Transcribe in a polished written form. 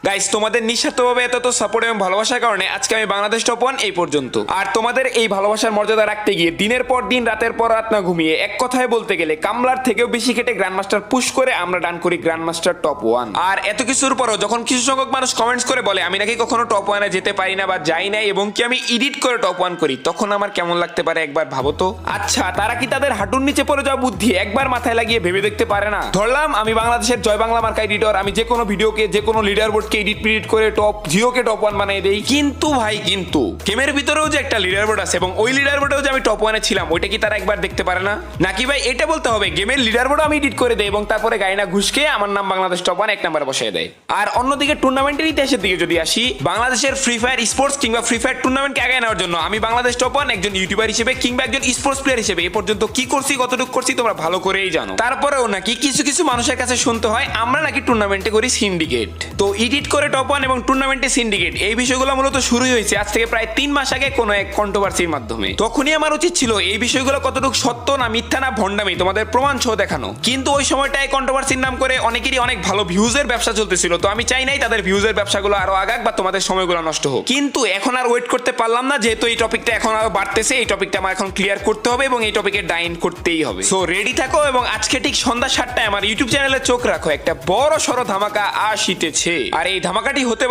Guys, তোমাদের নিঃস্বার্থভাবে এত সাপোর্ট এবং ভালোবাসার কারণে আজকে আমি বাংলাদেশ টপ 1 এই পর্যন্ত। আর তোমাদের এই ভালোবাসার মর্যাদা রাখতে গিয়ে দিনের পর দিন রাতের পর রাত না ঘুমিয়ে এক কথায় বলতে গেলে কামলার থেকেও বেশি খেটে গ্র্যান্ড মাস্টার পুশ করে আমরা ডান করি গ্র্যান্ড মাস্টার টপ 1। আর এত কিছুর পরও যখন কিছু সংখ্যক মানুষ কমেন্টস করে বলে আমি নাকি কখনো টপ 1 এ যেতে পারি না বা যাই না এবং কি আমি এডিট করে টপ 1 করি, তখন আমার কেমন লাগতে পারে একবার ভাবো তো। আচ্ছা, তারা কি তাদের হাঁটুর নিচে পড়ে যাওয়া বুদ্ধি একবার মাথায় লাগিয়ে ভেবে দেখতে পারে না? ধরলাম আমি বাংলাদেশের জয় বাংলা মার্কা এডিটর, আমি যে কোনো ভিডিওকে যে কোনো লিডার বোর্ডকে এডিট করে টপ 0 কে টপ 1 বানিয়ে দেই। কিন্তু ভাই, কিন্তু গেমের ভিতরেও যে একটা লিডার বোর্ড আছে এবং ওই লিডার বোর্ডেও যে আমি টপ 1 এ ছিলাম, ওইটা কি তারা একবার দেখতে পারে না? নাকি ভাই এটা বলতে হবে গেমের লিডার বোর্ড আমি এডিট করে দেই এবং তারপরে গাইনা ঘুষকে আমার নাম বাংলাদেশ টপ 1 এক নম্বরে বসিয়ে দেয়? আর অন্যদিকে টুর্নামেন্টের ইতিহাসের দিকে যদি আসি, বাংলাদেশের ফ্রি ফায়ার স্পোর্টস কিংবা ফ্রি ফায়ার টুর্নামেন্টকে আগায় নেওয়ার জন্য আমি বাংলাদেশ টপ 1 একজন ইউটিউবার হিসেবে কিংবা একজন স্পোর্টস প্লেয়ার হিসেবে এ পর্যন্ত কি করছি, কতটুকু করছি তোমরা ভালো করেই জানো। তারপরেও নাকি কিছু কিছু মানুষের কাছে শুনতে হয় আমরা নাকি টুর্নামেন্টে করি সিন্ডিকেট। তো এডিট করে টপ 1 এবং টুর্নামেন্টে সিন্ডিকেট, এই বিষয়গুলো মূলত শুরুই হয়েছে আজ থেকে প্রায় 3 মাস আগে কোনো এক কন্ট্রোভার্সির মাধ্যমে। তখনই আমার উচিত ছিল এই বিষয়গুলো কতটুকু সত্য না মিথ্যা না ভণ্ডামি তোমাদের প্রমাণ সহ দেখানো, কিন্তু ওই সময়টায় কন্ট্রোভার্সির নাম করে অনেকেরই অনেক ভালো ভিউজের ব্যবসা চলতেছিল। তো আমি চাই নাই তাদের ভিউজের ব্যবসাগুলো আরো আগাক বা তোমাদের সময়গুলো নষ্ট হোক। কিন্তু এখন আর ওয়েট করতে পারলাম না, যেহেতু এই টপিকটা এখন আরো বাড়তেছে, এই টপিকটা আমার এখন ক্লিয়ার করতে হবে এবং এই টপিকে ডাইন করতেই হবে। সো রেডি থাকো এবং আজকে ঠিক সন্ধ্যা 7টায় আমার ইউটিউব চ্যানেলে চোখ রাখো, একটা বড় সড়ো ধামাকা আসিতেছে। আর এই ধামাকাটি হতে